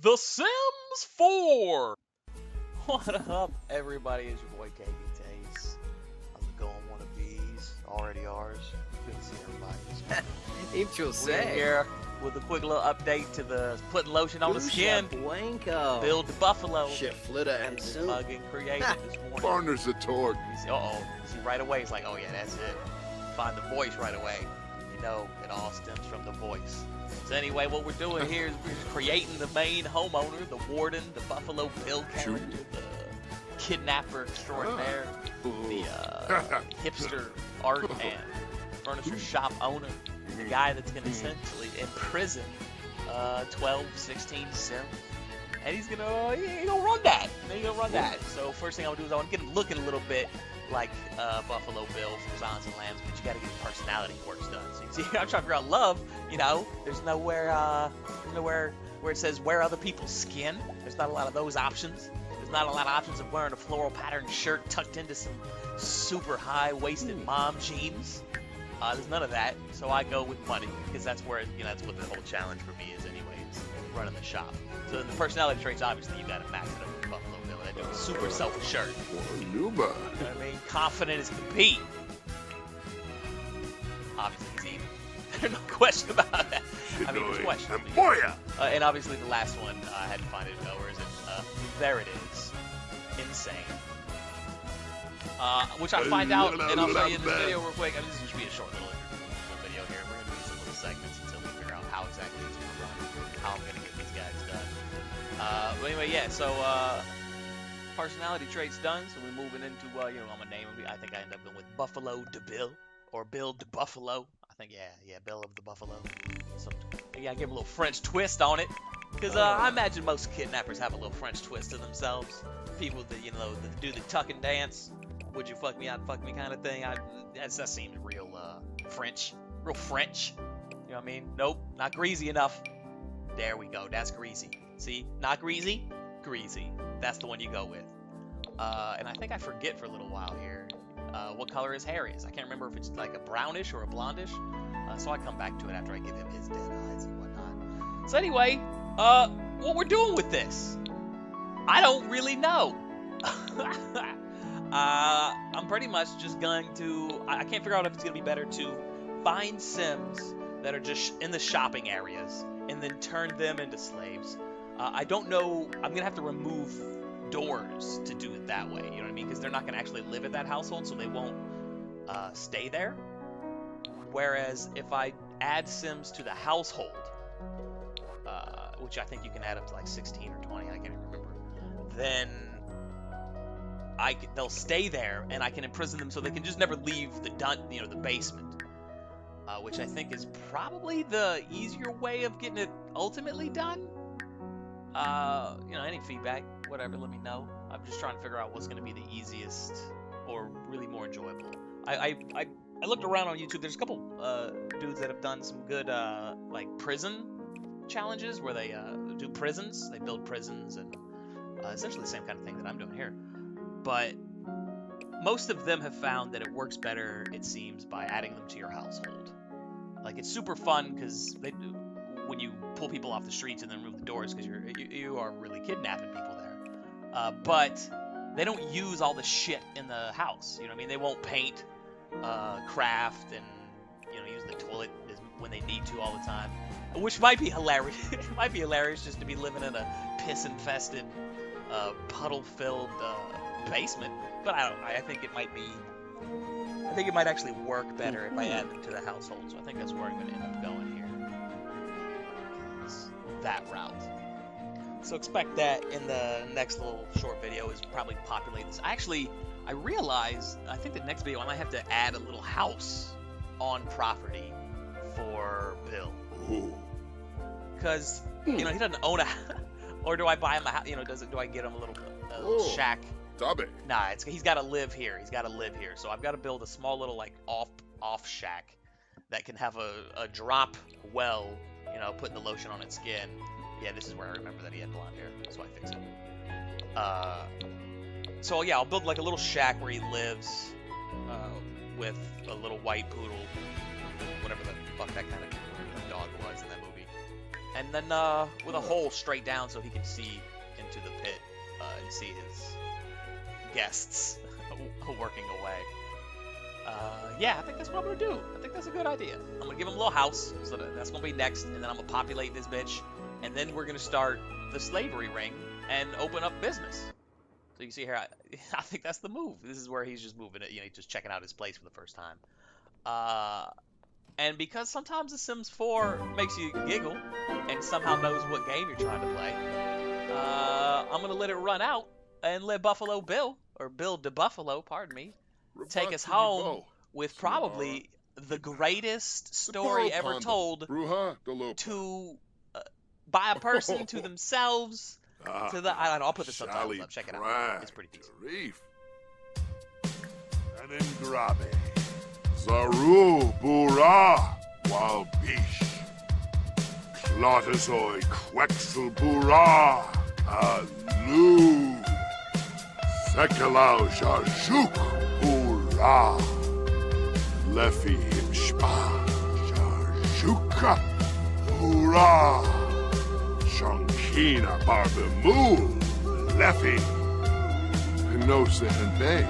The Sims 4! What up, everybody? It's your boy KB Taze. How's it going, wannabes? Already ours. Good to see everybody. We're here with a quick little update to the putting lotion on the skin. Build the buffalo. Fucking created this morning. Partner's a torque. Uh-oh. See, right away, it's like, oh yeah, that's it. Find the voice right away. You know, it all stems from the voice. So anyway, what we're doing here is we're just creating the main homeowner, the warden, the Buffalo Bill character, the kidnapper extraordinaire, the hipster art and furniture shop owner, the guy that's going to essentially imprison 12, 16 Sims. And he's gonna run that. He's gonna run that. So first thing I want to do is I want to get him looking a little bit like Buffalo Bill from Silence of the Lambs, but you got to get his personality works done. So you see, I'm trying to figure out love. You know, there's nowhere where it says wear other people's skin. There's not a lot of those options. There's not a lot of options of wearing a floral patterned shirt tucked into some super high-waisted mom jeans. There's none of that. So I go with money because that's where that's what the whole challenge for me is, anyways, running the shop. So the personality traits, obviously, you got to match it up with Buffalo Bill. That dude's super self-assured. You know what I mean? Confident as can be. Obviously, he's evil. There's no question about that. I mean, there's a question. And obviously, the last one, I had to find it. Where is it? There it is. Insane. Which I find out, and I'll show you in this video real quick. I mean, this is going to be a short little video here. We're going to do some little segments until we figure out how exactly it's going to run, how I'm going to get these guys done. But anyway, yeah, so personality traits done, so we're moving into, I'm going to name him. I think I end up going with Buffalo de Bill, or Bill de Buffalo. I think, yeah, Bill of the Buffalo. So, yeah, I give him a little French twist on it, because I imagine most kidnappers have a little French twist to themselves. People that, that do the tuck and dance. Would you fuck me, I'd fuck me kind of thing. That seems real French. Real French. You know what I mean? Nope, not greasy enough. There we go, that's greasy. See, not greasy, greasy. That's the one you go with. And I think I forget for a little while here what color his hair is. I can't remember if it's like a brownish or a blondish. So I come back to it after I give him his dead eyes and whatnot. So anyway, what we're doing with this, I don't really know. I'm pretty much just going to, I can't figure out if it's going to be better to find Sims that are just in the shopping areas and then turn them into slaves. I don't know, I'm going to have to remove doors to do it that way, you know what I mean? Because they're not going to actually live at that household, so they won't stay there. Whereas if I add Sims to the household, which I think you can add up to like 16 or 20, I can't even remember, then they'll stay there, and I can imprison them so they can just never leave the basement. Which I think is probably the easier way of getting it ultimately done. Any feedback, whatever, let me know. I'm just trying to figure out what's going to be the easiest or really more enjoyable. I looked around on YouTube. There's a couple dudes that have done some good like prison challenges where they do prisons. They build prisons and essentially the same kind of thing that I'm doing here. But most of them have found that it works better, it seems, by adding them to your household. Like, it's super fun because when you pull people off the streets and then remove the doors, because you are really kidnapping people there. But they don't use all the shit in the house. You know what I mean? They won't paint, craft, and use the toilet when they need to all the time, which might be hilarious. It might be hilarious just to be living in a piss-infested, puddle-filled basement, but I think it might be. I think it might actually work better if I add them to the household. So I think that's where I'm going to end up going here. It's that route. So expect that in the next little short video is probably populate this. I realized I think the next video I might have to add a little house on property for Bill. Because he doesn't own a. Or do I buy him a house? Do I get him a little shack? Nah, he's got to live here. He's got to live here. So I've got to build a small little like off shack that can have a drop well, putting the lotion on its skin. Yeah, this is where I remember that he had blonde hair, so I fixed it. So yeah, I'll build like a little shack where he lives with a little white poodle, whatever the fuck that kind of dog was in that movie. and then with a hole straight down so he can see into the pit and see his guests working away. Yeah, I think that's what I'm gonna do. I think that's a good idea. I'm gonna give him a little house, so that's gonna be next, and then I'm gonna populate this bitch, and then we're gonna start the slavery ring and open up business. So you see here, I think that's the move. This is where he's just moving it, you know, he's just checking out his place for the first time. And because sometimes The Sims 4 makes you giggle and somehow knows what game you're trying to play, I'm gonna let it run out and let Buffalo Bill, or Bill de Buffalo, pardon me, take us home with probably the greatest story ever told to by a person, to themselves, to the... I'll put the subtitles up. Check it out. It's pretty decent. Aningrabe, Zaru Bura, Walbish, Clotazoi, Quexel Bura, Alu, Sekalau Jarjuk Bura, Lefi Imshpa, Jarjuka Bura, Shankina Barbamul, Lefi, Pinosa and Bay.